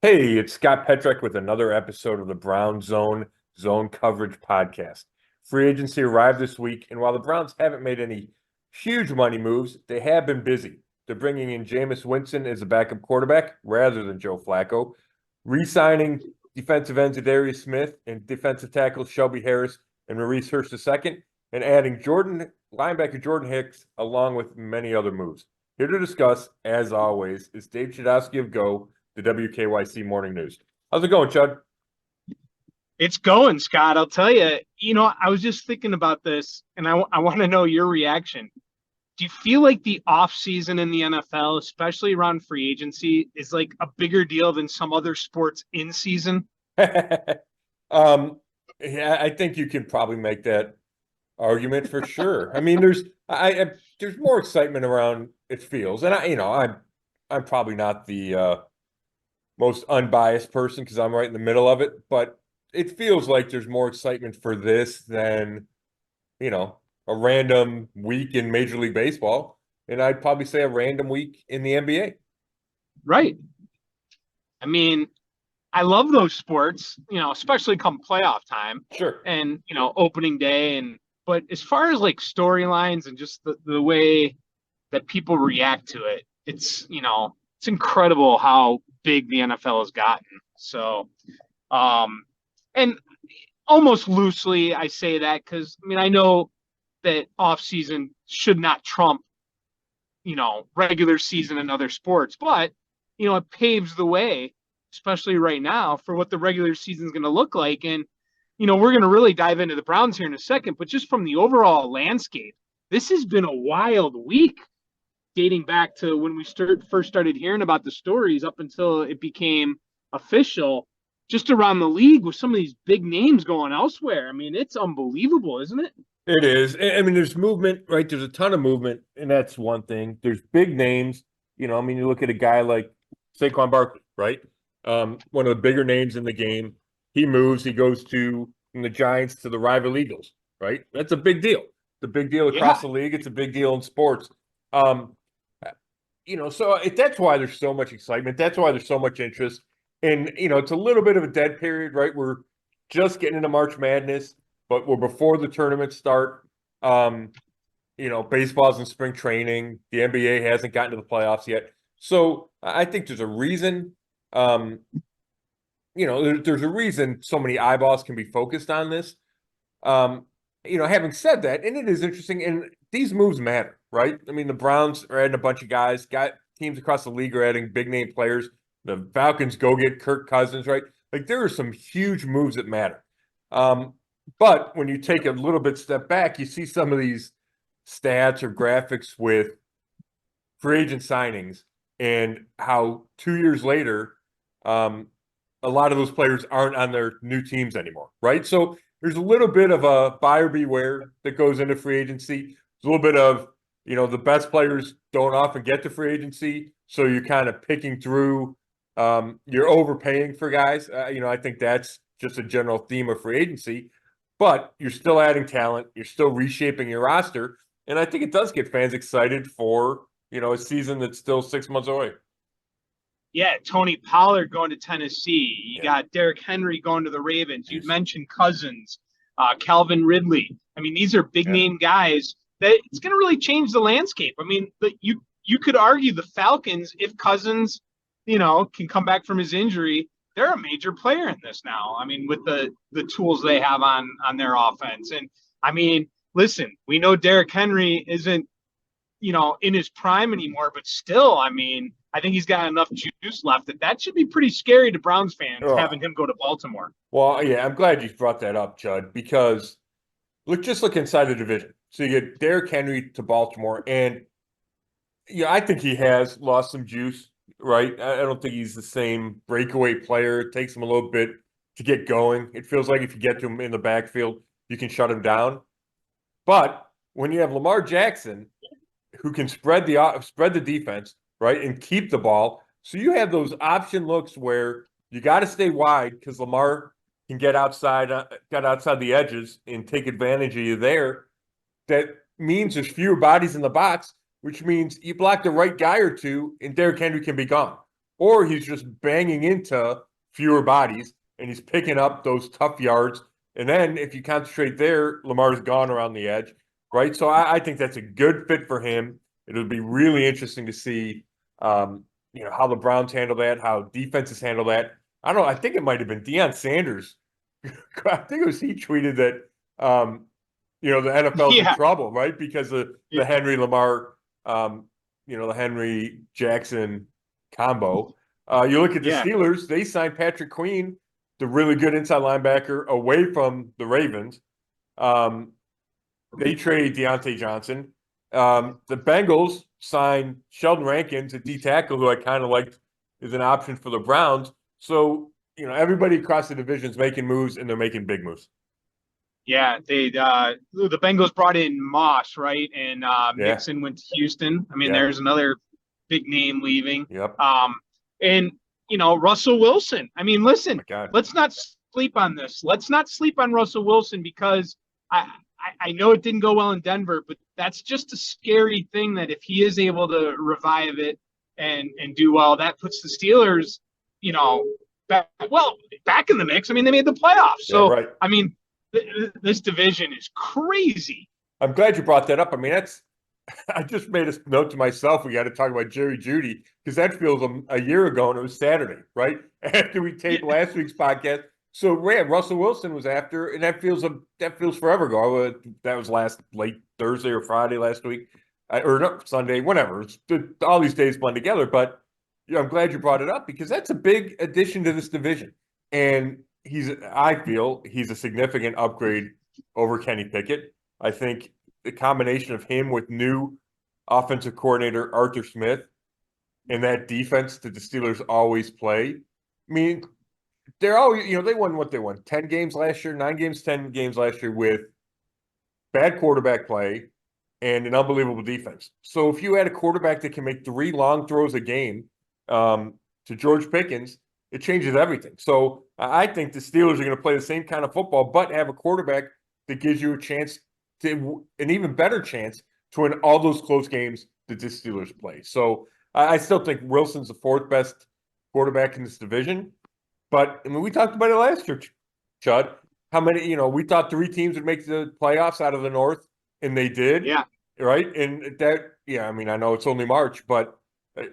Hey, it's Scott Petrak with another episode of the Brown Zone Coverage Podcast. Free agency arrived this week, and while the Browns haven't made any huge money moves, they have been busy. They're bringing in Jameis Winston as a backup quarterback rather than Joe Flacco, re-signing defensive ends Darius Smith and defensive tackles Shelby Harris and Maurice Hurst II, and adding linebacker Jordan Hicks, along with many other moves. Here to discuss, as always, is Dave Chudowsky of the WKYC Morning News. How's it going, Chud? It's going, Scott. I'll tell you, I was just thinking about this and I want to know your reaction. Do you feel like the offseason in the NFL, especially around free agency, is like a bigger deal than some other sports in season? um, yeah, I think you can probably make that argument for sure. I mean, there's more excitement around it feels, and I'm probably not the most unbiased person because I'm right in the middle of it, but it feels like there's more excitement for this than, a random week in Major League Baseball. And I'd probably say a random week in the NBA. Right. I mean, I love those sports, especially come playoff time Sure. and, opening day. But as far as like storylines and just the way that people react to it, it's incredible how big the NFL has gotten. So, and almost loosely, I say that because I know that off season should not trump, regular season in other sports, but it paves the way, especially right now, for what the regular season is going to look like. And we're going to really dive into the Browns here in a second, but just from the overall landscape, this has been a wild week dating back to when we first started hearing about the stories up until it became official just around the league with some of these big names going elsewhere. I mean, it's unbelievable, isn't it? It is. I mean, there's movement, right? There's a ton of movement, and that's one thing. There's big names. You look at a guy like Saquon Barkley, right? One of the bigger names in the game. He moves. He goes from the Giants to the rival Eagles, right? That's a big deal. It's a big deal across Yeah. the league. It's a big deal in sports. Um, that's why there's so much excitement. That's why there's so much interest. And, it's a little bit of a dead period, right? We're just getting into March Madness, but we're before the tournaments start. Um, baseball's in spring training. The NBA hasn't gotten to the playoffs yet. So I think there's a reason, um, there's a reason so many eyeballs can be focused on this. Having said that, and it is interesting, and these moves matter, right? I mean, the Browns are adding a bunch of guys, got teams across the league are adding big name players. The Falcons go get Kirk Cousins, right? Like there are some huge moves that matter. But when you take a little bit step back, you see some of these stats or graphics with free agent signings and how 2 years later, a lot of those players aren't on their new teams anymore, right? So there's a little bit of a buyer beware that goes into free agency. There's a little bit of, the best players don't often get to free agency. So you're kind of picking through, you're overpaying for guys. I think that's just a general theme of free agency, but you're still adding talent. You're still reshaping your roster. And I think it does get fans excited for, a season that's still 6 months away. Yeah, Tony Pollard going to Tennessee. You Yeah. got Derrick Henry going to the Ravens. You Yes. mentioned Cousins, Calvin Ridley. I mean, these are big Yeah. name guys that it's going to really change the landscape. I mean, but you could argue the Falcons, if Cousins, can come back from his injury, they're a major player in this now. I mean, with the tools they have on their offense. And I mean, listen, we know Derrick Henry isn't, in his prime anymore, but still, I mean, I think he's got enough juice left that should be pretty scary to Browns fans Oh, having him go to Baltimore. well, yeah, I'm glad you brought that up, Judd, because look inside the division. So you get Derrick Henry to Baltimore, and I think he has lost some juice, right? I don't think he's the same breakaway player. It takes him a little bit to get going. It feels like if you get to him in the backfield, you can shut him down. But when you have Lamar Jackson, who can spread the defense, right, and keep the ball, so you have those option looks where you got to stay wide because Lamar can get outside the edges and take advantage of you there. That means there's fewer bodies in the box, which means you block the right guy or two, and Derrick Henry can be gone. or he's just banging into fewer bodies and he's picking up those tough yards. And then if you concentrate there, Lamar's gone around the edge, right? So I think that's a good fit for him. It'll be really interesting to see, how the Browns handle that, how defenses handle that. I don't know. I think it might have been Deion Sanders. I think it was he tweeted that, the NFL's in trouble, right? Because of the Henry Lamar, the Henry Jackson combo. You look at the Steelers, they signed Petrak, the really good inside linebacker, away from the Ravens. They traded Deontay Johnson. The Bengals signed Sheldon Rankins, a D tackle who I kind of liked as an option for the Browns. So, everybody across the division is making moves, and they're making big moves. Yeah, the Bengals brought in Moss, right? And Mixon went to Houston. I mean, there's another big name leaving. Yep. And Russell Wilson. I mean, listen, let's not sleep on this. Let's not sleep on Russell Wilson, because I know it didn't go well in Denver, but that's just a scary thing that if he is able to revive it and do well, that puts the Steelers, back in the mix. I mean, they made the playoffs. So, right. I mean, this division is crazy. I'm glad you brought that up. I mean, I just made a note to myself. We got to talk about Jerry Jeudy, because that feels a year ago, and it was Saturday, right? After we taped last week's podcast. So, Russell Wilson was after, and that feels forever ago. That was late Thursday or Friday last week, Sunday, whatever. All these days blend together. But I'm glad you brought it up, because that's a big addition to this division, and I feel he's a significant upgrade over Kenny Pickett. I think the combination of him with new offensive coordinator Arthur Smith and that defense that the Steelers always play. I mean, they're always, they won what they won, 10 games last year, 9 games, 10 games last year with bad quarterback play and an unbelievable defense. So if you had a quarterback that can make 3 long throws a game to George Pickens, it changes everything. So I think the Steelers are going to play the same kind of football, but have a quarterback that gives you an even better chance to win all those close games that the Steelers play. So I still think Wilson's the 4th best quarterback in this division. But, I mean, we talked about it last year, Chud. How many, we thought 3 teams would make the playoffs out of the North, and they did. Yeah. Right? And that, I mean, I know it's only March, but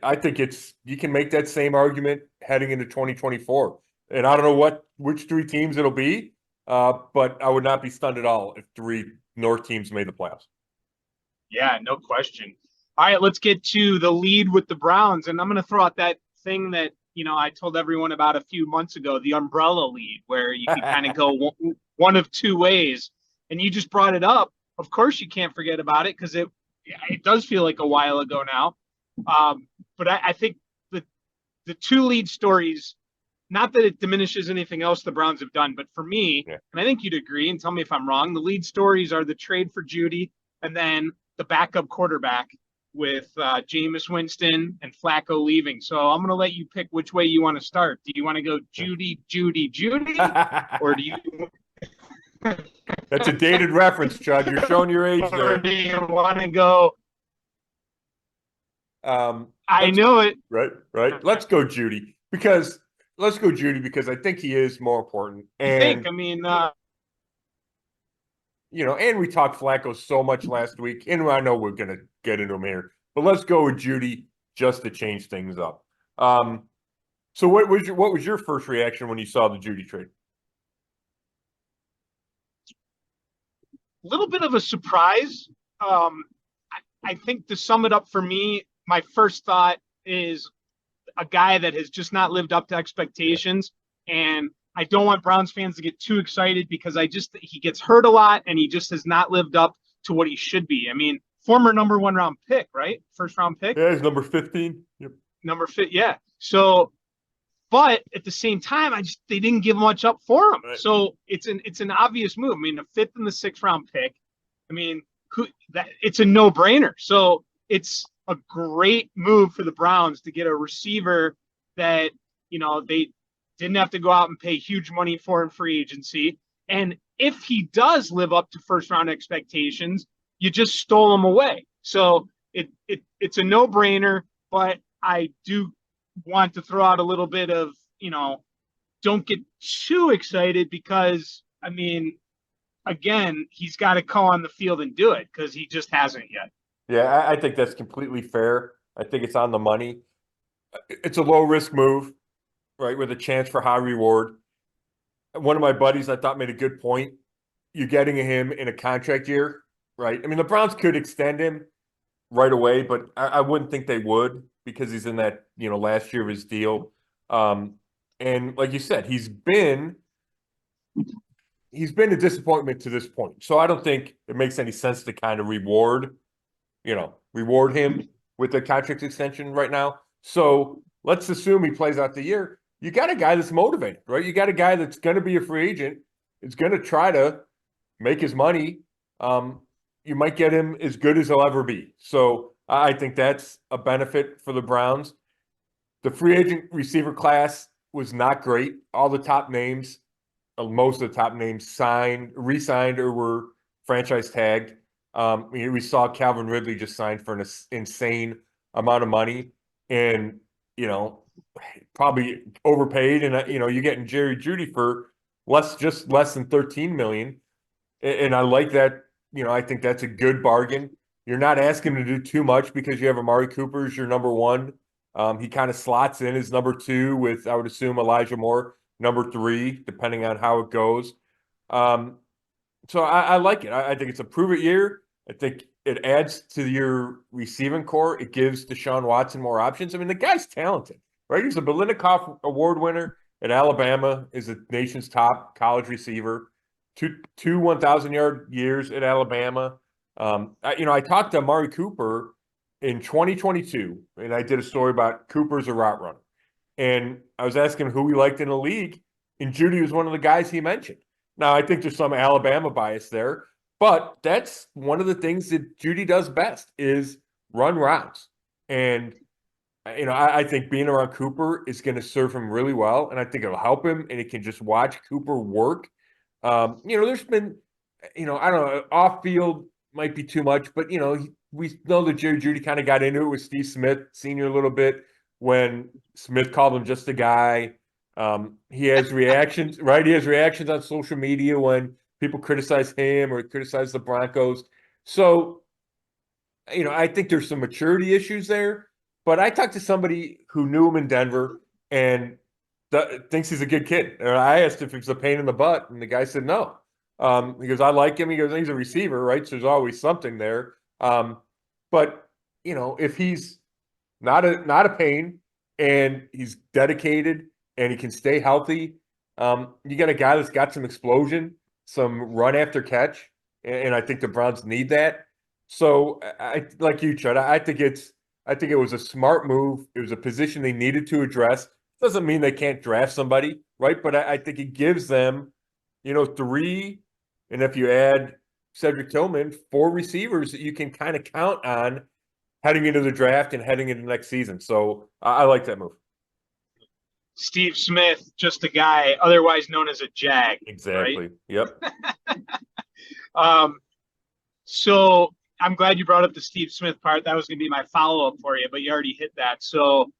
I think you can make that same argument heading into 2024. And I don't know which 3 teams it'll be, but I would not be stunned at all if 3 North teams made the playoffs. Yeah, no question. All right, let's get to the lead with the Browns. And I'm going to throw out that thing that, I told everyone about a few months ago, the umbrella lead, where you can kind of go one of 2 ways. And you just brought it up. Of course, you can't forget about it, because it does feel like a while ago now. But I think the 2 lead stories, not that it diminishes anything else the Browns have done, but for me, and I think you'd agree, and tell me if I'm wrong, the lead stories are the trade for Jeudy and then the backup quarterback with Jameis Winston and Flacco leaving. So I'm going to let you pick which way you want to start. Do you want to go Jeudy, or do you? That's a dated reference, Chud. You're showing your age there. Or do you want to go? I know it. Right. Let's go Jeudy, because I think he is more important. And and we talked Flacco so much last week, and I know we're going to get into him here, but let's go with Jeudy just to change things up. So what was your first reaction when you saw the Jeudy trade? A little bit of a surprise. I think to sum it up for me, my first thought is a guy that has just not lived up to expectations, and I don't want Browns fans to get too excited, because he gets hurt a lot, and he just has not lived up to what he should be. I mean, former number 1 round pick, right? First round pick. Yeah, he's number 15. Yep. Number 15. Yeah. So, but at the same time, they didn't give much up for him. Right. So it's an obvious move. I mean, a 5th and the 6th round pick. I mean, it's a no brainer. So it's a great move for the Browns to get a receiver that, they didn't have to go out and pay huge money for in free agency. And if he does live up to 1st round expectations, you just stole him away. So it's a no brainer, but I do want to throw out a little bit of, don't get too excited because, I mean, again, he's got to come on the field and do it because he just hasn't yet. Yeah, I think that's completely fair. I think it's on the money. It's a low risk move, right, with a chance for high reward. One of my buddies I thought made a good point. You're getting him in a contract year, right? I mean, the Browns could extend him right away, but I wouldn't think they would because he's in that, last year of his deal. And like you said, he's been a disappointment to this point. So I don't think it makes any sense to kind of reward him with a contract extension right now. So let's assume he plays out the year. You got a guy that's motivated, right? You got a guy that's going to be a free agent. It's going to try to make his money. You might get him as good as he'll ever be. So I think that's a benefit for the Browns. The free agent receiver class was not great. All the top names, most of the top names re-signed or were franchise tagged. We saw Calvin Ridley just signed for an insane amount of money and, probably overpaid. And, you're getting Jerry Jeudy for less than 13 million. And I like that. I think that's a good bargain. You're not asking him to do too much because you have Amari Cooper as your number one. He kind of slots in as number two with, I would assume, Elijah Moore, number three, depending on how it goes. So I like it. I think it's a prove-it year. I think it adds to your receiving core. It gives Deshaun Watson more options. I mean, the guy's talented, right? He's a Biletnikoff Award winner at Alabama, is the nation's top college receiver. Two 1,000-yard years at Alabama. I talked to Amari Cooper in 2022, and I did a story about Cooper as a route runner. And I was asking who he liked in the league, and Jeudy was one of the guys he mentioned. Now, I think there's some Alabama bias there, but that's one of the things that Jeudy does best is run routes. And, I think being around Cooper is going to serve him really well, and I think it'll help him, and he can just watch Cooper work. There's been, I don't know, off field might be too much, but, we know that Jerry Jeudy kind of got into it with Steve Smith Sr. a little bit when Smith called him just a guy. He has reactions, right? He has reactions on social media when people criticize him or criticize the Broncos. So, I think there's some maturity issues there, but I talked to somebody who knew him in Denver and thinks he's a good kid. And I asked if it's a pain in the butt, and the guy said no. He goes, I like him. He goes, he's a receiver, right? So there's always something there. But if he's not a pain and he's dedicated and he can stay healthy, you got a guy that's got some explosion, some run after catch, and I think the Browns need that. So I like you, Chud. I think it was a smart move. It was a position they needed to address. Doesn't mean they can't draft somebody, right? But I think it gives them, three, and if you add Cedric Tillman, four receivers that you can kind of count on heading into the draft and heading into next season. So I like that move. Steve Smith, just a guy otherwise known as a Jag. Exactly. Right? Yep. So I'm glad you brought up the Steve Smith part. That was going to be my follow-up for you, but you already hit that. So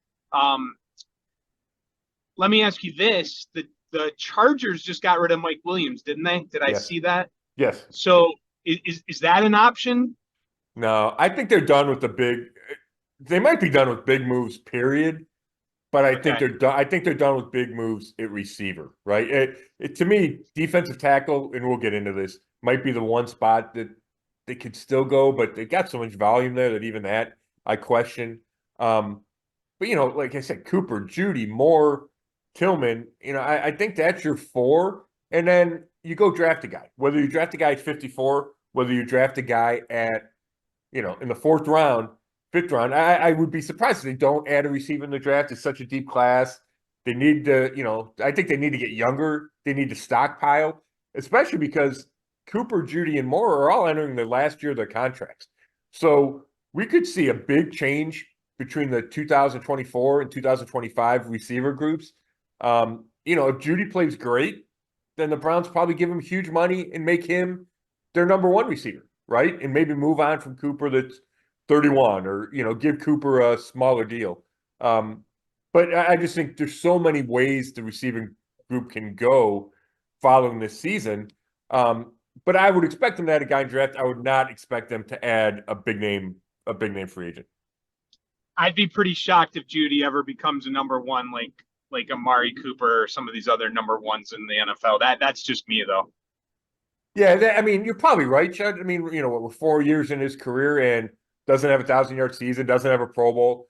let me ask you this. The Chargers just got rid of Mike Williams, didn't they? Did I see that? Yes. So is that an option? No, I think they're done with they might be done with big moves, period. But I think they're done. I think they're done with big moves at receiver, right? To me, defensive tackle, and we'll get into this, might be the one spot that they could still go, but they got so much volume there that even that I question. But like I said, Cooper, Jeudy, Moore, Tillman, I think that's your four. And then you go draft a guy. Whether you draft a guy at 54, whether you draft a guy at, in the fourth round, fifth round, I would be surprised if they don't add a receiver in the draft. It's such a deep class. They need to, I think they need to get younger. They need to stockpile, especially because Cooper, Jeudy, and Moore are all entering their last year of their contracts. So we could see a big change between the 2024 and 2025 receiver groups. If Jeudy plays great, then the Browns probably give him huge money and make him their number one receiver, right? And maybe move on from Cooper that's 31 or, give Cooper a smaller deal. But But I just think there's so many ways the receiving group can go following this season. But I would expect them to add a guy in draft. I would not expect them to add a big name free agent. I'd be pretty shocked if Jeudy ever becomes a number one, like Amari Cooper or some of these other number ones in the NFL. That's just me though. Yeah, I mean, you're probably right, Chud. I mean, we're 4 years in his career and doesn't have a 1,000-yard season, doesn't have a Pro Bowl.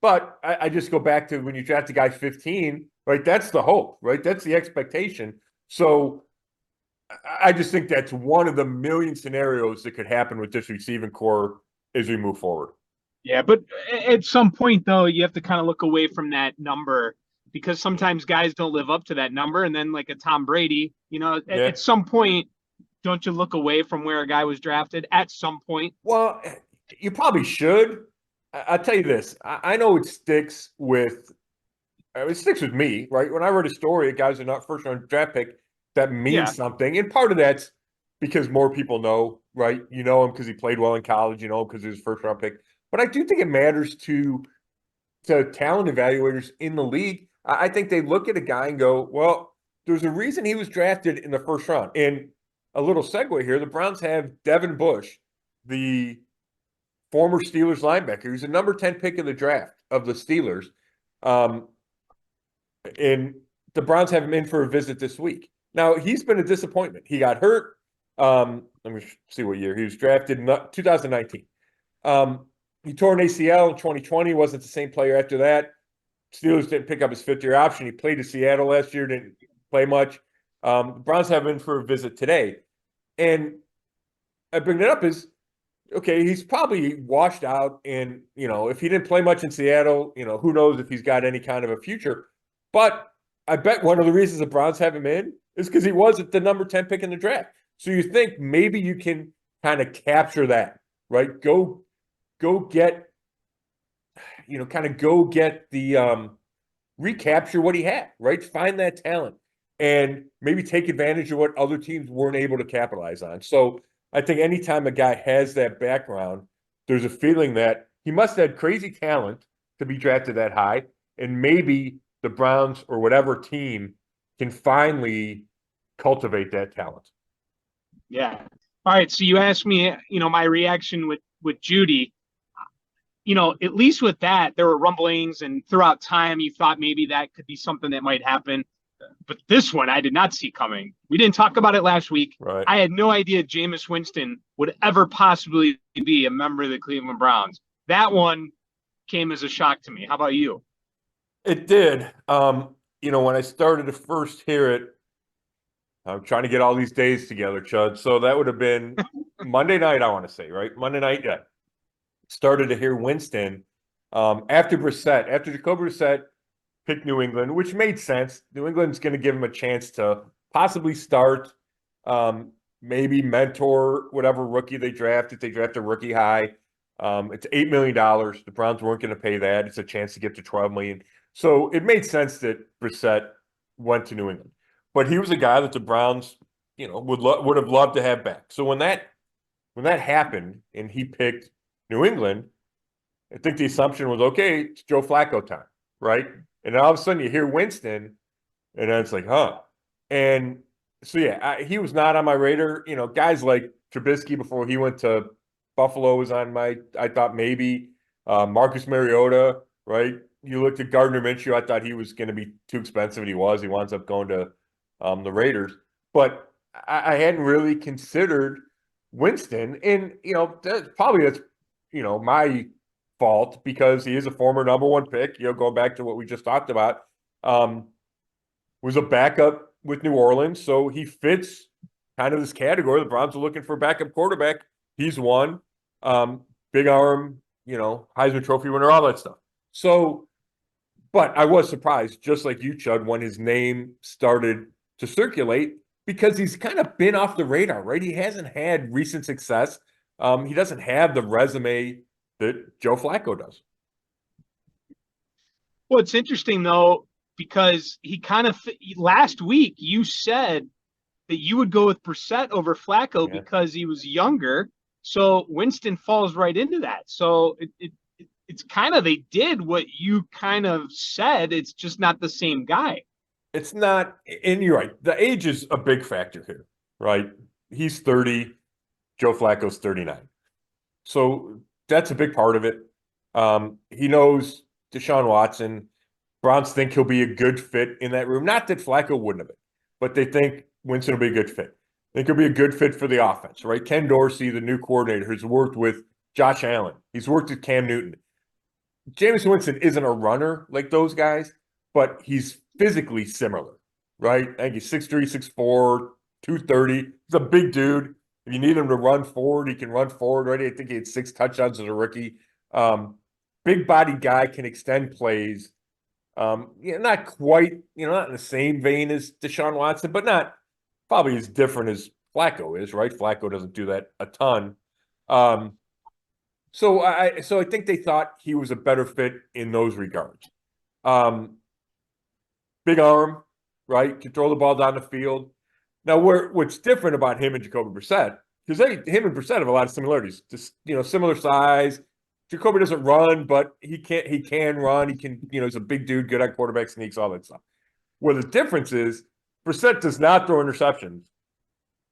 But I just go back to when you draft a guy 15, right? That's the hope, right? That's the expectation. So I just think that's one of the million scenarios that could happen with this receiving core as we move forward. Yeah, but at some point though, you have to kind of look away from that number because sometimes guys don't live up to that number. And then like a Tom Brady, at some point, don't you look away from where a guy was drafted at some point? Well, you probably should. I'll tell you this. I know it sticks with me, right? When I read a story, a guy's a first-round draft pick, that means something. And part of that's because more people know, right? You know him because he played well in college. You know him because he was first-round pick. But I do think it matters to talent evaluators in the league. I think they look at a guy and go, well, there's a reason he was drafted in the first round. And a little segue here, the Browns have Devin Bush, the former Steelers linebacker, who's a number 10 pick of the draft of the Steelers. And the Browns have him in for a visit this week. Now, he's been a disappointment. He got hurt. Let me see what year. He was drafted in 2019. He tore an ACL in 2020, wasn't the same player after that. Steelers didn't pick up his fifth-year option. He played in Seattle last year, didn't play much. The Browns have him in for a visit today. And I bring that up is, okay, he's probably washed out. And, if he didn't play much in Seattle, who knows if he's got any kind of a future. But I bet one of the reasons the Browns have him in is because he was at the number 10 pick in the draft. So you think maybe you can kind of capture that, right? Go get the recapture what he had, right? Find that talent and maybe take advantage of what other teams weren't able to capitalize on. So I think anytime a guy has that background, there's a feeling that he must have had crazy talent to be drafted that high, and maybe the Browns or whatever team can finally cultivate that talent. Yeah. All right. So you asked me, my reaction with Jeudy. At least with that, there were rumblings, and throughout time, you thought maybe that could be something that might happen. But this one, I did not see coming. We didn't talk about it last week. Right. I had no idea Jameis Winston would ever possibly be a member of the Cleveland Browns. That one came as a shock to me. How about you? It did. When I started to first hear it, I'm trying to get all these days together, Chud. So that would have been Monday night, I want to say, right? Monday night, yeah. Started to hear Winston after Jacoby Brissett picked New England, which made sense. New England's going to give him a chance to possibly start, maybe mentor whatever rookie they draft. If they draft a rookie high, it's $8 million. The Browns weren't going to pay that. It's a chance to get to $12 million. So it made sense that Brissett went to New England. But he was a guy that the Browns, would have loved to have back. So when that happened and he picked New England, I think the assumption was, okay, it's Joe Flacco time, right? And all of a sudden you hear Winston, and then it's like, huh. And so, he was not on my radar. Guys like Trubisky before he went to Buffalo was on I thought maybe. Marcus Mariota, right? You looked at Gardner Minshew, I thought he was going to be too expensive, and he was. He winds up going to the Raiders. But I hadn't really considered Winston. And, that's my fault because he is a former number one pick, going back to what we just talked about, was a backup with New Orleans. So he fits kind of this category. The Browns are looking for a backup quarterback. He's one. Big arm, Heisman Trophy winner, all that stuff. So, but I was surprised, just like you, Chud, when his name started to circulate because he's kind of been off the radar, right? He hasn't had recent success. He doesn't have the resume that Joe Flacco does. Well, it's interesting, though, because he kind of last week you said that you would go with Brissett over Flacco because he was younger. So Winston falls right into that. So it's kind of, they did what you kind of said. It's just not the same guy. It's not, and you're right. The age is a big factor here, right? He's 30. Joe Flacco's 39. So that's a big part of it. He knows Deshaun Watson. Browns think he'll be a good fit in that room. Not that Flacco wouldn't have been, but they think Winston will be a good fit. They think he'll be a good fit for the offense, right? Ken Dorsey, the new coordinator, has worked with Josh Allen. He's worked with Cam Newton. Jameis Winston isn't a runner like those guys, but he's physically similar, right? I think he's 6'3", 6'4", 230. He's a big dude. If you need him to run forward, he can run forward, right? I think he had 6 touchdowns as a rookie. Big body guy, can extend plays. Not quite, not in the same vein as Deshaun Watson, but not probably as different as Flacco is, right? Flacco doesn't do that a ton. So I think they thought he was a better fit in those regards. Big arm, right? Can throw the ball down the field. Now, what's different about him and Jacoby Brissett, because him and Brissett have a lot of similarities. Just similar size. Jacoby doesn't run, but he can run. He can, he's a big dude, good at quarterback sneaks, all that stuff. Where the difference is, Brissett does not throw interceptions,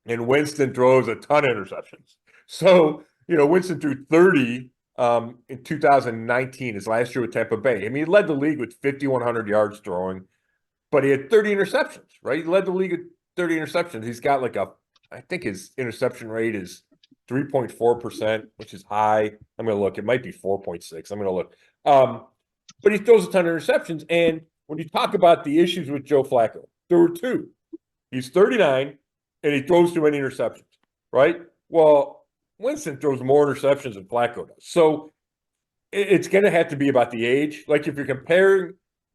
and Winston throws a ton of interceptions. So, Winston threw 30 in 2019, his last year with Tampa Bay. I mean, he led the league with 5,100 yards throwing, but he had 30 interceptions, right? He led the league with 30 interceptions. He's got I think his interception rate is 3.4%, which is high. I'm going to look. It might be 4.6. I'm going to look. But he throws a ton of interceptions. And when you talk about the issues with Joe Flacco, there were 2. He's 39, and he throws too many interceptions, right? Well, Winston throws more interceptions than Flacco does. So it's going to have to be about the age. Like if you're comparing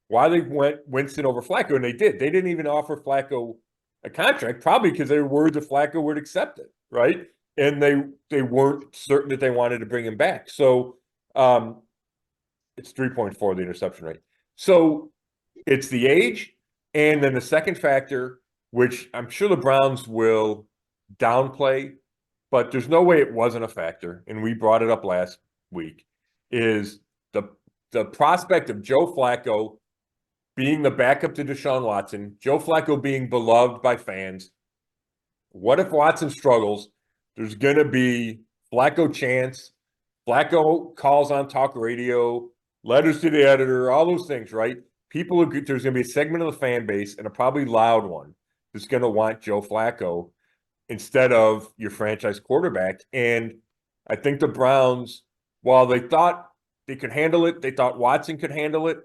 why they went Winston over Flacco, and they did. They didn't even offer Flacco a contract, probably because they were worried that Flacco would accept it, right? And they weren't certain that they wanted to bring him back. So it's 3.4, the interception rate. So it's the age, and then the second factor, which I'm sure the Browns will downplay, but there's no way it wasn't a factor, and we brought it up last week, is the prospect of Joe Flacco being the backup to Deshaun Watson, Joe Flacco being beloved by fans. What if Watson struggles? There's going to be Flacco chants, Flacco calls on talk radio, letters to the editor, all those things, right? There's going to be a segment of the fan base, and a probably loud one, that's going to want Joe Flacco instead of your franchise quarterback. And I think the Browns, while they thought they could handle it, they thought Watson could handle it.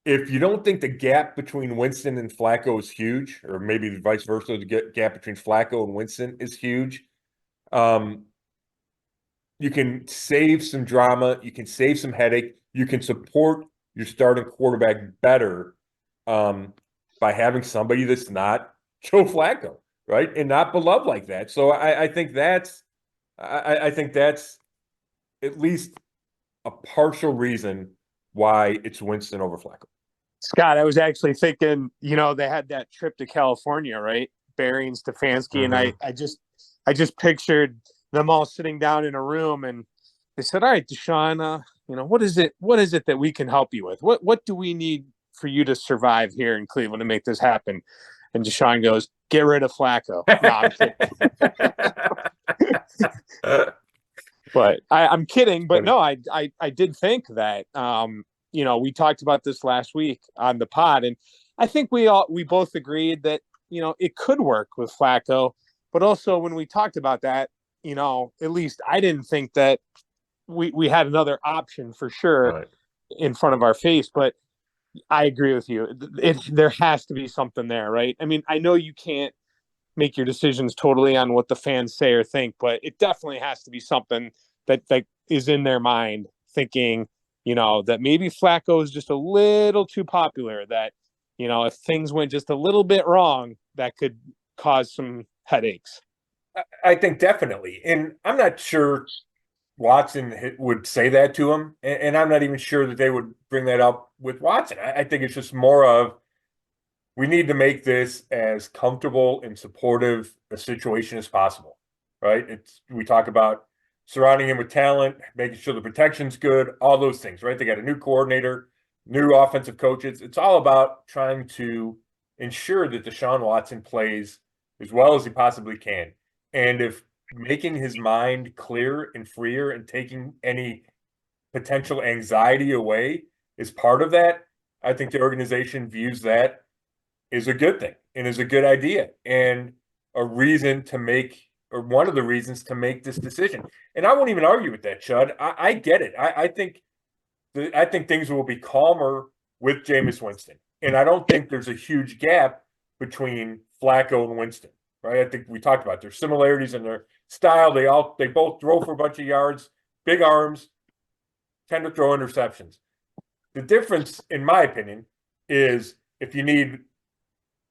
If you don't think the gap between Winston and Flacco is huge, or maybe vice versa, the gap between Flacco and Winston is huge, you can save some drama. You can save some headache. You can support your starting quarterback better by having somebody that's not Joe Flacco, right, and not beloved like that. So I think that's at least a partial reason why it's Winston over Flacco. Scott, I was actually thinking, they had that trip to California, right? Barry and Stefanski, and I just pictured them all sitting down in a room, and they said, "All right, Deshaun, what is it that we can help you with? What do we need for you to survive here in Cleveland to make this happen?" And Deshaun goes, "Get rid of Flacco." No, I'm kidding. But I'm kidding. But no, I did think that. We talked about this last week on the pod, and I think we both agreed that, it could work with Flacco, but also when we talked about that, at least I didn't think that we had another option for sure in front of our face, but I agree with you. There has to be something there, right? I mean, I know you can't make your decisions totally on what the fans say or think, but it definitely has to be something that is in their mind, thinking, that maybe Flacco is just a little too popular, that, if things went just a little bit wrong, that could cause some headaches. I think definitely. And I'm not sure Watson would say that to him. And I'm not even sure that they would bring that up with Watson. I think it's just more of, we need to make this as comfortable and supportive a situation as possible, right? We talk about surrounding him with talent, making sure the protection's good, all those things, right? They got a new coordinator, new offensive coaches. It's all about trying to ensure that Deshaun Watson plays as well as he possibly can. And if making his mind clear and freer and taking any potential anxiety away is part of that, I think the organization views that as a good thing and is a good idea and a reason to make, or one of the reasons to make this decision. And I won't even argue with that, Chud. I get it. I think things will be calmer with Jameis Winston. And I don't think there's a huge gap between Flacco and Winston, right? I think we talked about their similarities in their style. They both throw for a bunch of yards, big arms, tend to throw interceptions. The difference, in my opinion, is if you need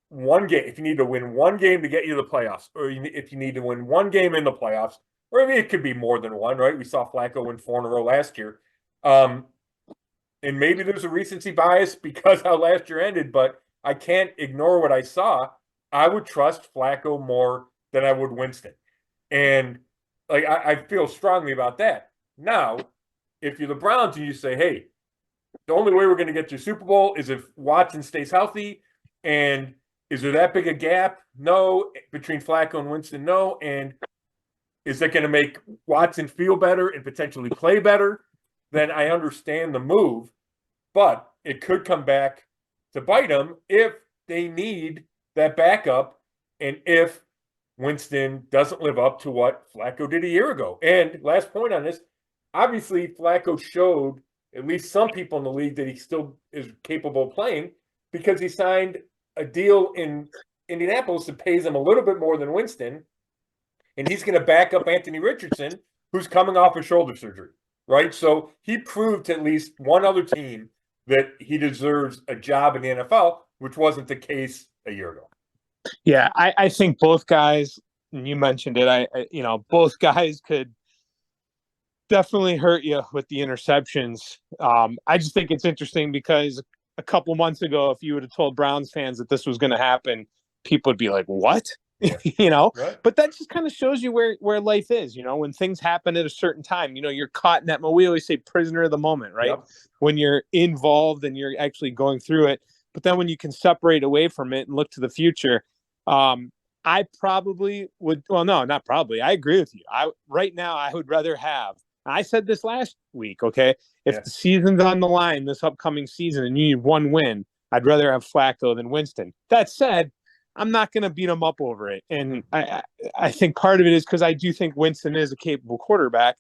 one game, if you need to win one game to get you to the playoffs, or if you need to win one game in the playoffs, or maybe it could be more than one, right? We saw Flacco win 4 in a row last year. And maybe there's a recency bias because how last year ended, but I can't ignore what I saw. I would trust Flacco more than I would Winston. And like I feel strongly about that. Now, if you're the Browns and you say, hey, the only way we're going to get to Super Bowl is if Watson stays healthy, and is there that big a gap? No. Between Flacco and Winston? No. And is that going to make Watson feel better and potentially play better? Then I understand the move, but it could come back to bite them if they need that backup and if Winston doesn't live up to what Flacco did a year ago. And last point on this, obviously Flacco showed at least some people in the league that he still is capable of playing because he signed a deal in Indianapolis that pays him a little bit more than Winston, and he's going to back up Anthony Richardson, who's coming off of shoulder surgery, right? So he proved to at least one other team that he deserves a job in the NFL, which wasn't the case a year ago. Yeah, I think both guys, and you mentioned it, both guys could definitely hurt you with the interceptions. I just think it's interesting because a couple months ago, if you would have told Browns fans that this was going to happen, people would be like, what? Yeah. Right. But that just kind of shows you where life is, when things happen at a certain time, you're caught in that. We always say prisoner of the moment, right? Yep. When you're involved and you're actually going through it. But then when you can separate away from it and look to the future, I probably would. Well, no, not probably. I agree with you. Right now, I would rather have. I said this last week, okay? If the season's on the line this upcoming season and you need one win, I'd rather have Flacco than Winston. That said, I'm not going to beat him up over it. And I think part of it is because I do think Winston is a capable quarterback.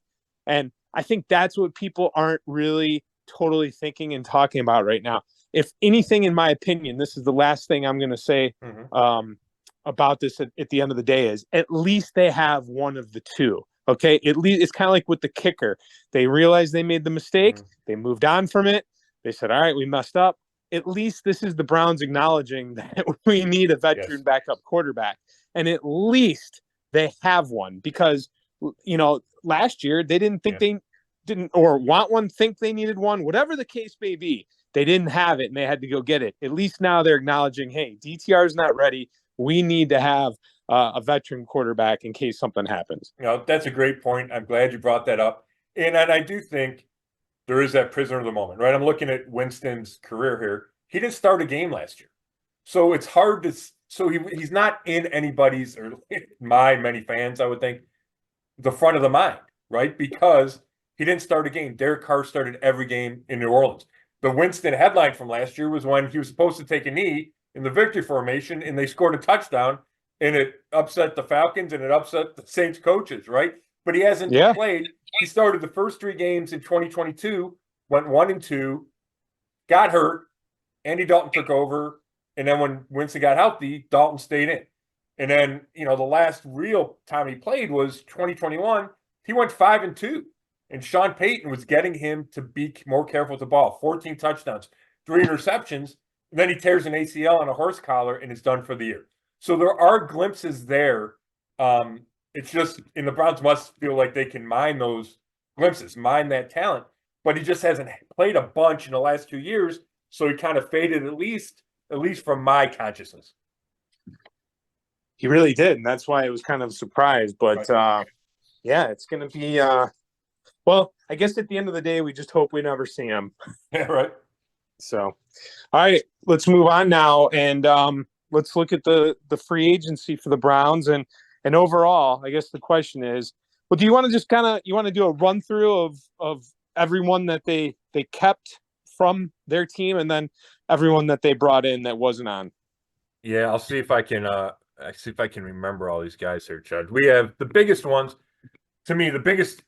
And I think that's what people aren't really totally thinking and talking about right now. If anything, in my opinion, this is the last thing I'm going to say about this at the end of the day is at least they have one of the two. Okay, at least it's kind of like with the kicker. They realized they made the mistake. They moved on from it. They said, all right, we messed up. At least this is the Browns acknowledging that we need a veteran backup quarterback. And at least they have one because, last year they didn't think they didn't or want one, think they needed one, whatever the case may be. They didn't have it and they had to go get it. At least now they're acknowledging, hey, DTR is not ready. We need to have a veteran quarterback in case something happens. That's a great point. I'm glad you brought that up. And I do think there is that prisoner of the moment, right? I'm looking at Winston's career here. He didn't start a game last year. So it's hard to – so he's not in anybody's, or my many fans, I would think, the front of the mind, right? Because he didn't start a game. Derek Carr started every game in New Orleans. The Winston headline from last year was when he was supposed to take a knee in the victory formation, and they scored a touchdown, and it upset the Falcons, and it upset the Saints coaches, right? But he hasn't played. He started the first 3 games in 2022, went 1-2, got hurt. Andy Dalton took over, and then when Winston got healthy, Dalton stayed in. And then, the last real time he played was 2021. He went 5-2, and Sean Payton was getting him to be more careful with the ball. 14 touchdowns, 3 interceptions, and then he tears an ACL on a horse collar and is done for the year. So there are glimpses there. It's just, and the Browns must feel like they can mine those glimpses, mine that talent. But he just hasn't played a bunch in the last 2 years, so he kind of faded at least from my consciousness. He really did, and that's why it was kind of a surprise. But Yeah, it's going to be well, I guess at the end of the day, we just hope we never see him. Yeah, right. So, all right, let's move on now, and let's look at the free agency for the Browns, and overall, I guess the question is, well, do you want to just you want to do a run through of everyone that they kept from their team, and then everyone that they brought in that wasn't on? Yeah, I'll see if I can remember all these guys here, Chud. We have the biggest ones. To me, the biggest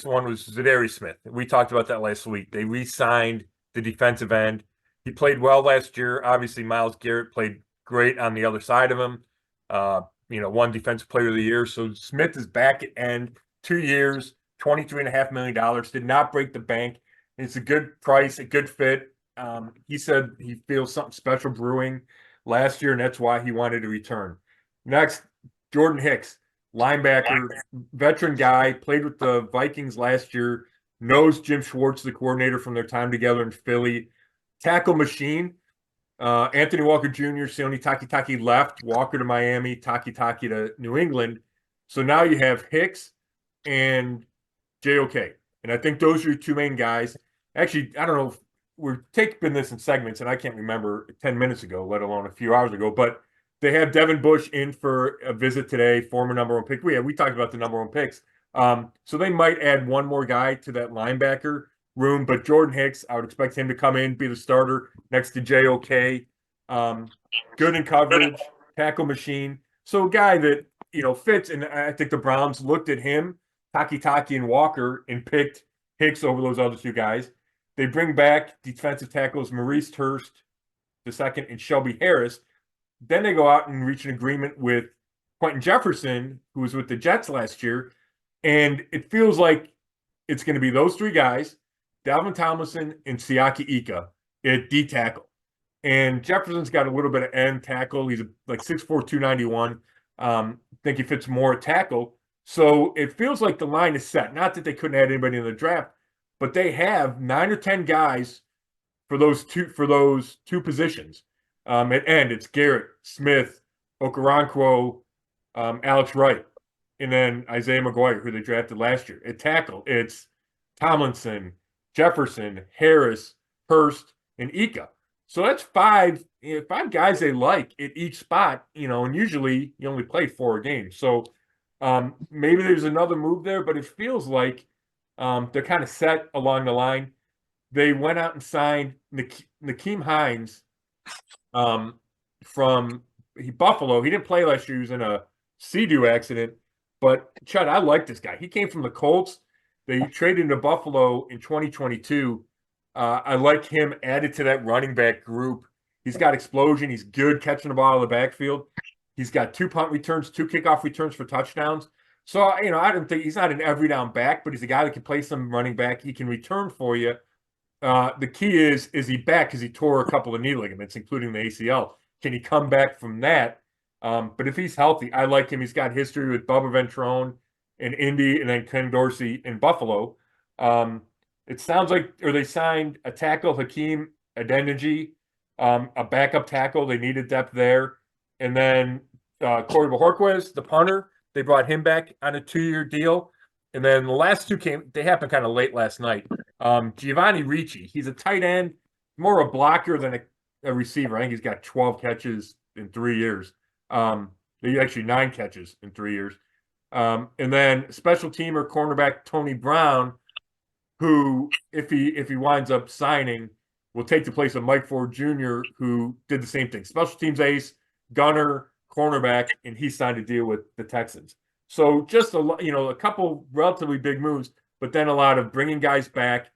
one was Zadarius Smith. We talked about that last week. They re-signed the defensive end. He played well last year. Obviously, Myles Garrett played great on the other side of him. Won Defensive Player of the Year. So Smith is back at end. 2 years, $23.5 million. Did not break the bank. It's a good price, a good fit. He said he feels something special brewing last year, and that's why he wanted to return. Next, Jordan Hicks, linebacker, veteran guy, played with the Vikings last year, knows Jim Schwartz, the coordinator from their time together in Philly. Tackle machine. Anthony Walker Jr., Sione Takitaki left, Walker to Miami, Takitaki to New England. So now you have Hicks and JOK. And I think those are your two main guys. Actually, I don't know if we're taking this in segments, and I can't remember 10 minutes ago, let alone a few hours ago, but they have Devin Bush in for a visit today, former number one pick. We talked about the number one picks. So they might add one more guy to that linebacker room, but Jordan Hicks, I would expect him to come in, be the starter next to JOK. Good in coverage, tackle machine. So a guy that, fits, and I think the Browns looked at him, Takitaki and Walker, and picked Hicks over those other two guys. They bring back defensive tackles Maurice Hurst II and Shelby Harris. Then they go out and reach an agreement with Quentin Jefferson, who was with the Jets last year. And it feels like it's going to be those three guys, Dalvin Tomlinson and Siaki Ika at D tackle. And Jefferson's got a little bit of end tackle. He's like 6'4", 291. I think he fits more at tackle. So it feels like the line is set. Not that they couldn't add anybody in the draft, but they have 9 or 10 guys for those two positions. At end, it's Garrett, Smith, Okoronkwo, Alex Wright, and then Isaiah McGuire, who they drafted last year. At tackle, it's Tomlinson, Jefferson, Harris, Hurst, and Ika. So that's five guys they like at each spot, and usually you only play 4 games. So maybe there's another move there, but it feels like they're kind of set along the line. They went out and signed Nakeem Hines from Buffalo. He didn't play last year. He was in a Sea-Doo accident. But, Chud, I like this guy. He came from the Colts. They traded him to Buffalo in 2022. I like him added to that running back group. He's got explosion. He's good catching the ball out of the backfield. He's got 2 punt returns, 2 kickoff returns for touchdowns. So, I don't think he's not an every down back, but he's a guy that can play some running back. He can return for you. The key is he back because he tore a couple of knee ligaments, including the ACL. Can he come back from that? But if he's healthy, I like him. He's got history with Bubba Ventrone in Indy and then Ken Dorsey in Buffalo. It sounds like, or they signed a tackle, Hakeem Adeniji, a backup tackle. They needed depth there. And then Corey Bojorquez, the punter, they brought him back on a 2-year deal. And then the last 2 they happened kind of late last night. Giovanni Ricci, he's a tight end, more a blocker than a receiver. I think he's got 12 catches in 3 years. Actually 9 catches in 3 years. And then special teamer cornerback Tony Brown, who, if he winds up signing, will take the place of Mike Ford Jr., who did the same thing. Special teams ace, gunner, cornerback, and he signed a deal with the Texans. So just a couple relatively big moves, but then a lot of bringing guys back.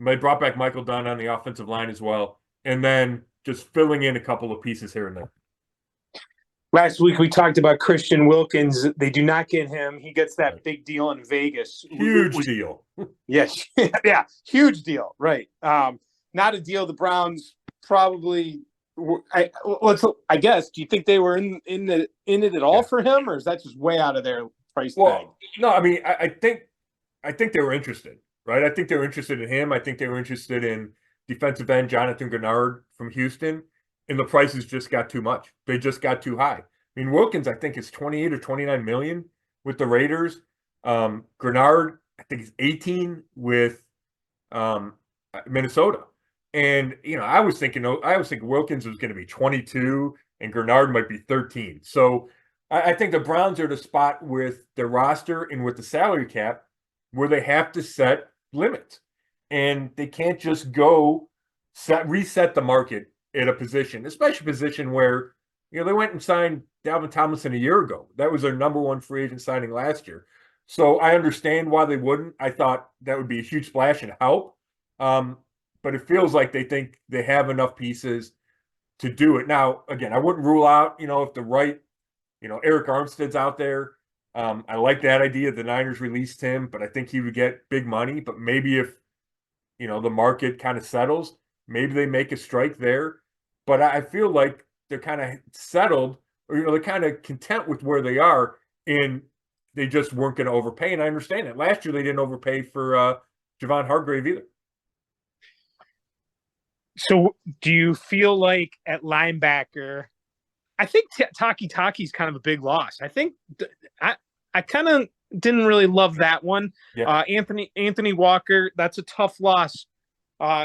They brought back Michael Dunn on the offensive line as well, and then just filling in a couple of pieces here and there. Last week we talked about Christian Wilkins. They do not get him. He gets that big deal in Vegas. Huge deal. Yes. Yeah. Huge deal. Right. Not a deal the Browns probably. I guess. Do you think they were in it at all for him, or is that just way out of their price tag? No. I mean, I think they were interested, right? I think they were interested in him. I think they were interested in defensive end Jonathan Gennard from Houston, and the prices just got too much. They just got too high. I mean, Wilkins, I think, is 28 or 29 million with the Raiders. Grenard, I think he's 18 with Minnesota. And, I was thinking Wilkins was going to be 22 and Grenard might be 13. So I think the Browns are at a spot with their roster and with the salary cap where they have to set limits. And they can't just go reset the market at a position, especially a position where, they went and signed Dalvin Tomlinson a year ago. That was their number one free agent signing last year. So I understand why they wouldn't. I thought that would be a huge splash and help. But it feels like they think they have enough pieces to do it. Now, again, I wouldn't rule out, if the right, Eric Armstead's out there. I like that idea. The Niners released him, but I think he would get big money. But maybe if, the market kind of settles, maybe they make a strike there. But I feel like they're kind of settled, or, they're kind of content with where they are, and they just weren't going to overpay. And I understand that. Last year, they didn't overpay for Javon Hargrave either. So do you feel like at linebacker, I think Taki's kind of a big loss. I think I kind of didn't really love that one. Yeah. Anthony Walker, that's a tough loss.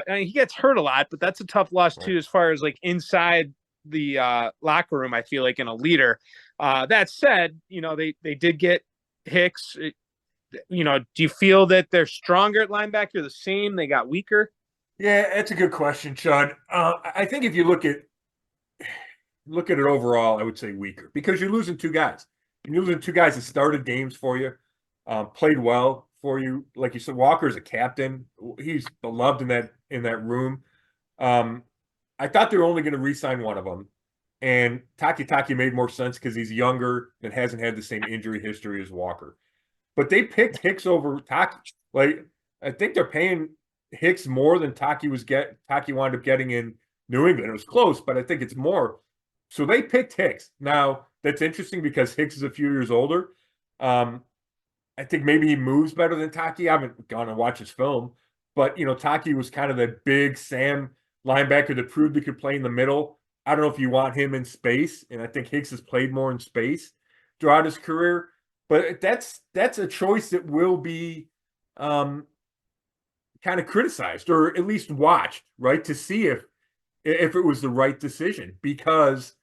He gets hurt a lot, but that's a tough loss too, as far as like inside the locker room, I feel like, in a leader. That said, they did get Hicks. Do you feel that they're stronger at linebacker, the same, they got weaker? Yeah, that's a good question, Chud. I think if you look at it overall, I would say weaker, because you're losing two guys. You're losing two guys that started games for you, played well for you. Like you said, Walker's a captain. He's beloved in that room. I thought they were only going to re-sign one of them, and Taki made more sense because he's younger and hasn't had the same injury history as Walker. But they picked Hicks over Taki. Like, I think they're paying Hicks more than Taki wound up getting in New England. It was close, but I think it's more. So they picked Hicks. Now, that's interesting because Hicks is a few years older. I think maybe he moves better than Taki. I haven't gone and watched his film, but Taki was kind of that big Sam linebacker that proved he could play in the middle. I don't know if you want him in space, and I think Hicks has played more in space throughout his career. But that's a choice that will be kind of criticized, or at least watched, right, to see if it was the right decision. Because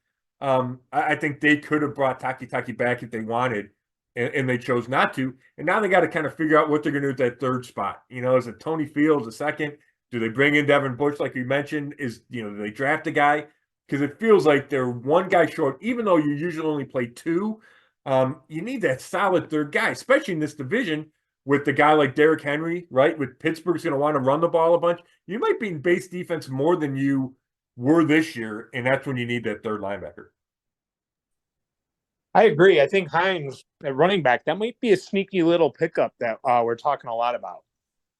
I think they could have brought Taki back if they wanted, and they chose not to. And now they got to kind of figure out what they're going to do with that third spot. Is it Tony Fields a second? Do they bring in Devin Bush, like you mentioned? Do they draft a guy? Because it feels like they're one guy short, even though you usually only play two. You need that solid third guy, especially in this division with the guy like Derrick Henry, right? With Pittsburgh's going to want to run the ball a bunch. You might be in base defense more than you were this year, and that's when you need that third linebacker. I agree. I think Hines at running back, that might be a sneaky little pickup that we're talking a lot about.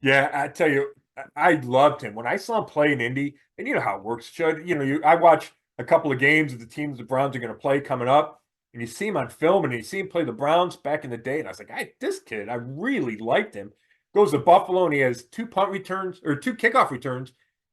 Yeah, I tell you, I loved him. When I saw him play in Indy, and you know how it works, Chud. I watch a couple of games of the teams the Browns are going to play coming up, and you see him on film, and you see him play the Browns back in the day, and I was like, this kid, I really liked him. Goes to Buffalo, and he has two kickoff returns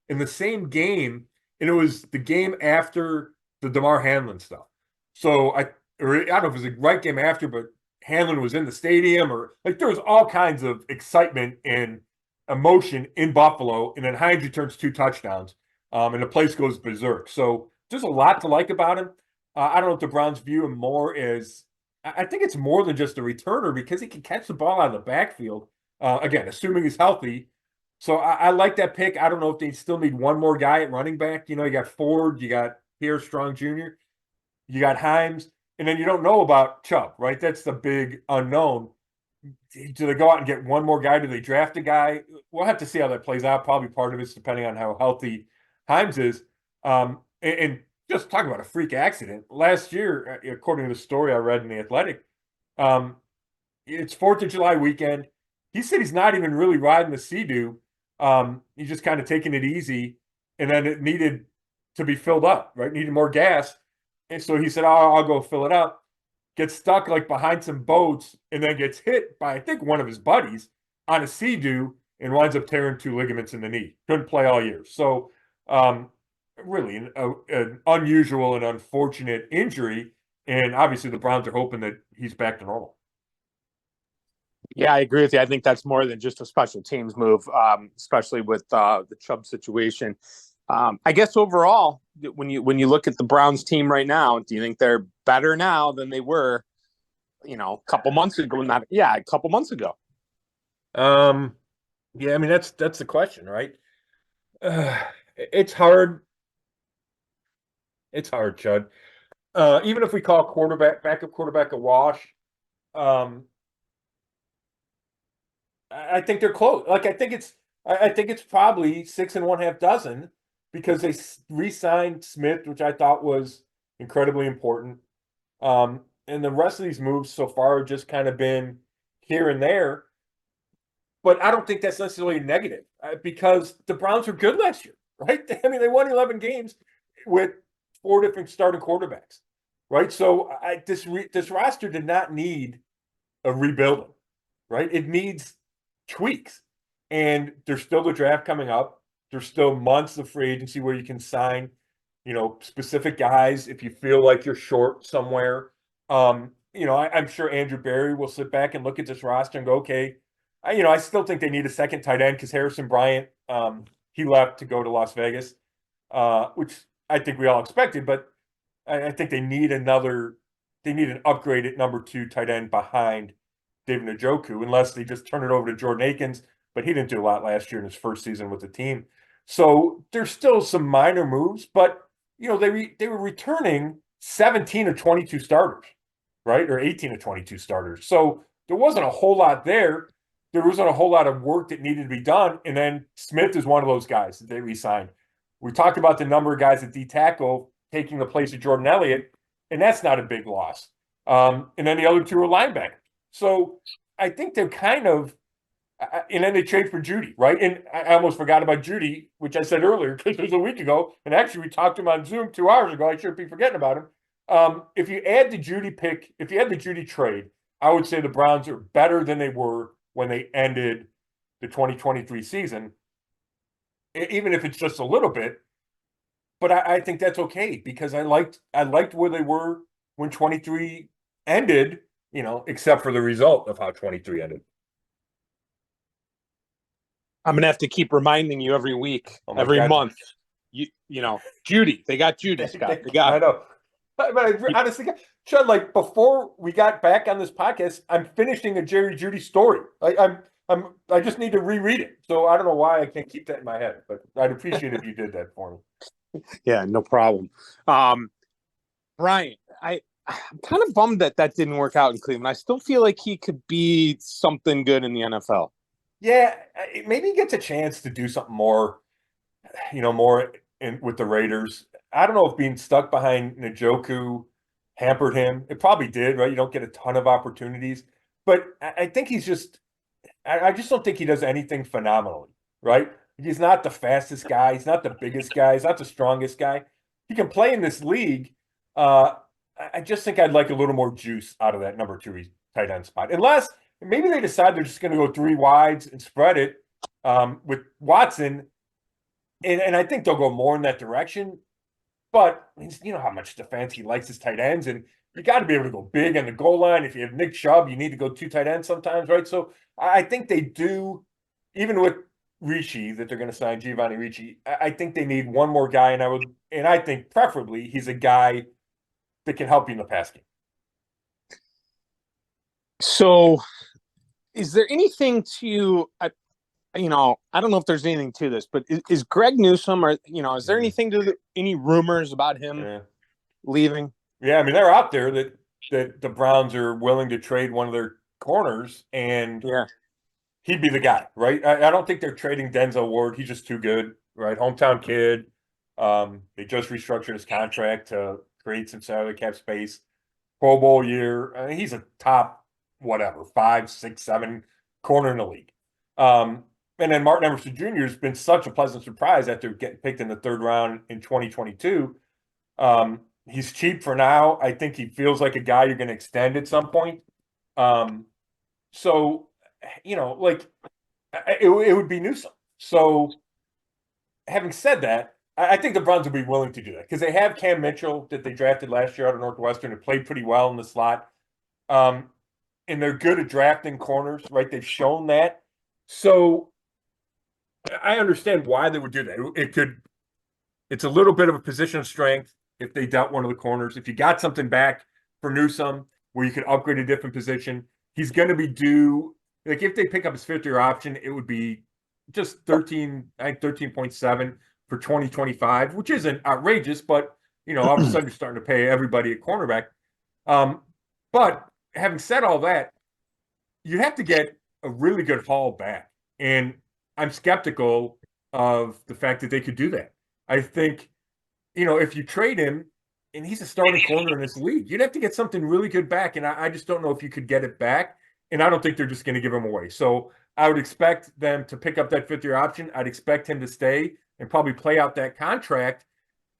in the same game, and it was the game after the Damar Hamlin stuff. So I don't know if it was the right game after, but Hamlin was in the stadium, or like there was all kinds of excitement and emotion in Buffalo, and then Hines returns 2 touchdowns, and the place goes berserk. So there's a lot to like about him. I don't know if the Browns view him more as, I think it's more than just a returner, because he can catch the ball out of the backfield, again, assuming he's healthy. So I like that pick. I don't know if they still need one more guy at running back. You got Ford, you got Pierre Strong Jr., you got Himes, and then you don't know about Chubb, right? That's the big unknown. Do they go out and get one more guy? Do they draft a guy? We'll have to see how that plays out. Probably part of it's depending on how healthy Himes is. And just talking about a freak accident. Last year, according to the story I read in The Athletic, it's 4th of July weekend. He said he's not even really riding the Sea-Doo. He's just kind of taking it easy, and then it needed to be filled up, right? Needed more gas. And so he said, I'll go fill it up. Gets stuck like behind some boats, and then gets hit by, I think, one of his buddies on a Sea-Doo, and winds up tearing 2 ligaments in the knee. Couldn't play all year. So really an unusual and unfortunate injury. And obviously the Browns are hoping that he's back to normal. Yeah, I agree with you. I think that's more than just a special teams move, especially with the Chubb situation. I guess overall, when you look at the Browns team right now, do you think they're better now than they were, a couple months ago? A couple months ago. Yeah, I mean that's the question, right? It's hard. It's hard, Chud. Even if we call backup quarterback a wash, um, I think they're close. Like I think it's probably six and one half dozen because they re-signed Smith, which I thought was incredibly important. And the rest of these moves so far have just kind of been here and there. But I don't think that's necessarily negative because the Browns were good last year, right? I mean, they won 11 games with four different starting quarterbacks, right? So this roster did not need a rebuilding, right? It needs tweaks. And there's still the draft coming up. There's still months of free agency where you can sign, specific guys if you feel like you're short somewhere. I'm sure Andrew Berry will sit back and look at this roster and go, okay, I still think they need a second tight end because Harrison Bryant, he left to go to Las Vegas, which I think we all expected, but I think they need an upgraded number 2 tight end behind David Njoku, unless they just turn it over to Jordan Akins, but he didn't do a lot last year in his first season with the team. So there's still some minor moves, but they were returning 17 of 22 starters, right? Or 18 of 22 starters. So there wasn't a whole lot there. There wasn't a whole lot of work that needed to be done. And then Smith is one of those guys that they re-signed. We talked about the number of guys at D tackle taking the place of Jordan Elliott, and that's not a big loss. And then the other two are linebackers. So I think they're kind of, and then they trade for Jeudy, right? And I almost forgot about Jeudy, which I said earlier because it was a week ago. And actually, we talked to him on Zoom 2 hours ago. I shouldn't be forgetting about him. If you add the Jeudy pick, if you add the Jeudy trade, I would say the Browns are better than they were when they ended the 2023 season, even if it's just a little bit. But I think that's okay because I liked where they were when 23 ended, except for the result of how 23 ended. I'm gonna have to keep reminding you every week, every God. month. Jeudy. They got Jeudy, Scott. They got. I know. But honestly, Chud, like before we got back on this podcast, I'm finishing a Jerry Jeudy story. I just need to reread it. So I don't know why I can't keep that in my head, but I'd appreciate if you did that for me. Yeah, no problem. Brian, I'm kind of bummed that didn't work out in Cleveland. I still feel like he could be something good in the NFL. Yeah, maybe he gets a chance to do something more, with the Raiders. I don't know if being stuck behind Njoku hampered him. It probably did, right? You don't get a ton of opportunities, but I think he's just. I just don't think he does anything phenomenally, right? He's not the fastest guy. He's not the biggest guy. He's not the strongest guy. He can play in this league. I just think I'd like a little more juice out of that number 2 tight end spot. Unless maybe they decide they're just going to go 3 wides and spread it with Watson. And I think they'll go more in that direction. But you know how much defense he likes his tight ends. And you got to be able to go big on the goal line. If you have Nick Chubb, you need to go 2 tight ends sometimes, right? So I think they do, even with Ricci, that they're going to sign Giovanni Ricci. I think they need one more guy, and I think preferably he's a guy that can help you in the pass game. So, is there anything to, I don't know if there's anything to this, but is Greg Newsome, or is there anything to any rumors about him leaving? Yeah, I mean they're out there that the Browns are willing to trade one of their corners, and he'd be the guy, right? I don't think they're trading Denzel Ward. He's just too good, right? Hometown kid. They just restructured his contract to create some salary cap space. Pro Bowl year. I mean, he's a top, 5, 6, 7 corner in the league. And then Martin Emerson Jr. has been such a pleasant surprise after getting picked in the 3rd round in 2022. He's cheap for now. I think he feels like a guy you're going to extend at some point. So, it would be Newsome. So, having said that, I think the Browns will be willing to do that because they have Cam Mitchell that they drafted last year out of Northwestern and played pretty well in the slot. and they're good at drafting corners, right? They've shown that. So I understand why they would do that. It's a little bit of a position of strength if they dealt one of the corners. If you got something back for Newsome where you could upgrade a different position, he's going to be due. Like if they pick up his fifth-year option, it would be just 13.7 for 2025, which isn't outrageous, but all of a sudden you're starting to pay everybody at cornerback. But having said all that, you have to get a really good haul back, and I'm skeptical of the fact that they could do that. I think, if you trade him and he's a starting corner in this league, you'd have to get something really good back. And I just don't know if you could get it back. And I don't think they're just going to give him away. So I would expect them to pick up that fifth-year option. I'd expect him to stay and probably play out that contract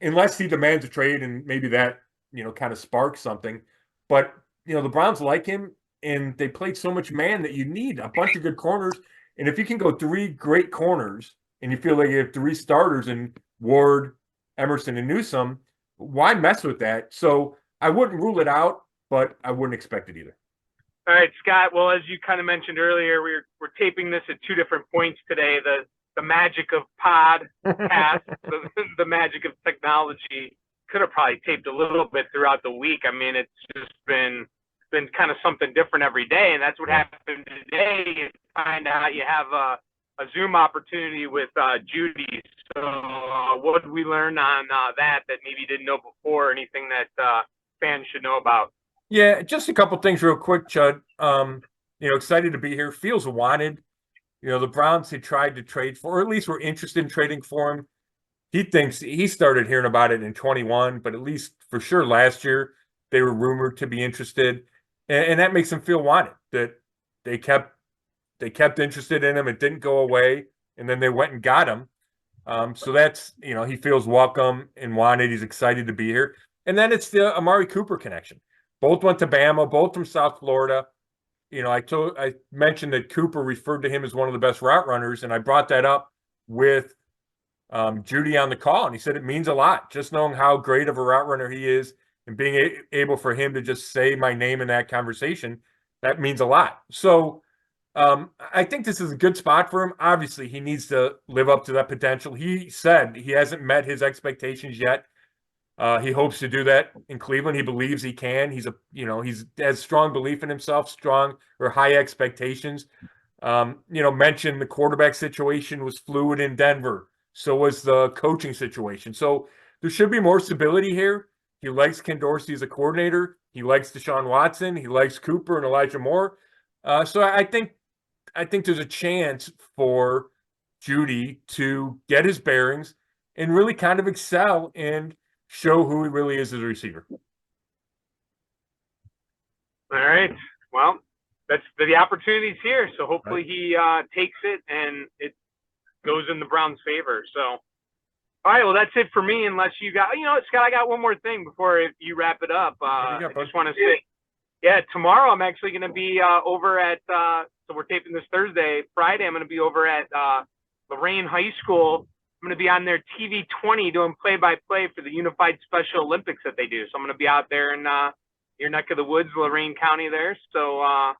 unless he demands a trade, and maybe that, kind of sparks something. But, the Browns like him, and they played so much man that you need a bunch of good corners. And if you can go three great corners and you feel like you have three starters in Ward, Emerson, and Newsome, why mess with that? So I wouldn't rule it out, but I wouldn't expect it either. All right, Scott. Well, as you kind of mentioned earlier, we're taping this at two different points today. The magic of podcast, the magic of technology. Could have probably taped a little bit throughout the week. I mean, it's just been kind of something different every day, and that's what happened today. You find out you have a Zoom opportunity with Jeudy. So what did we learn on that maybe you didn't know before, or anything that fans should know about? Yeah, just a couple things real quick, Chud. Excited to be here. Feels wanted. The Browns had tried to trade for, or at least were interested in trading for him. He thinks he started hearing about it in 21, but at least for sure last year they were rumored to be interested. And that makes him feel wanted, that they kept interested in him. It didn't go away. And then they went and got him. So that's, he feels welcome and wanted. He's excited to be here. And then it's the Amari Cooper connection. Both went to Bama, both from South Florida. I mentioned that Cooper referred to him as one of the best route runners, and I brought that up with Jeudy on the call, and he said it means a lot, just knowing how great of a route runner he is and being able for him to just say my name in that conversation, that means a lot. So I think this is a good spot for him. Obviously, he needs to live up to that potential. He said he hasn't met his expectations yet. He hopes to do that in Cleveland. He believes he can. He has strong belief in himself, strong or high expectations. Mentioned the quarterback situation was fluid in Denver. So was the coaching situation. So there should be more stability here. He likes Ken Dorsey as a coordinator. He likes Deshaun Watson. He likes Cooper and Elijah Moore. So I think there's a chance for Jeudy to get his bearings and really kind of excel and show who he really is as a receiver. All right. Well, that's the opportunity's here. So hopefully he takes it and it goes in the Browns' favor. So, all right. Well, that's it for me. Unless you got, Scott, I got one more thing before you wrap it up. I just want to say, tomorrow I'm actually going to be over at. So we're taping this Thursday. Friday I'm going to be over at Lorraine High School. I'm going to be on their TV 20 doing play-by-play for the Unified Special Olympics that they do. So I'm going to be out there in your neck of the woods, Lorraine County there. So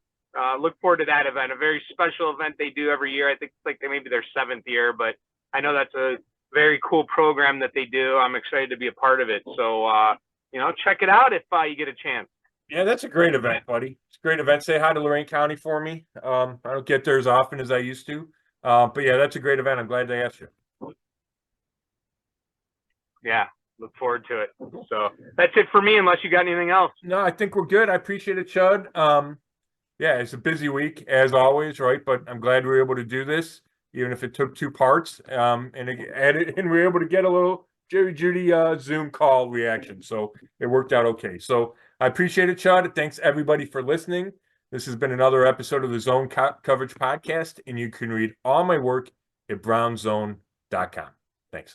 look forward to that event, a very special event they do every year. I think it's like maybe their 7th year, but I know that's a very cool program that they do. I'm excited to be a part of it. So, check it out if you get a chance. Yeah, that's a great event, buddy. It's a great event. Say hi to Lorraine County for me. I don't get there as often as I used to. But yeah, that's a great event. I'm glad they asked you. Yeah, look forward to it. So that's it for me, unless you got anything else. No, I think we're good. I appreciate it, Chud. It's a busy week as always, right? But I'm glad we were able to do this, even if it took 2 parts. And we were able to get a little Jerry Jeudy Zoom call reaction. So it worked out okay. So I appreciate it, Chud. Thanks everybody for listening. This has been another episode of the Zone Coverage Podcast, and you can read all my work at brownzone.com. Thanks.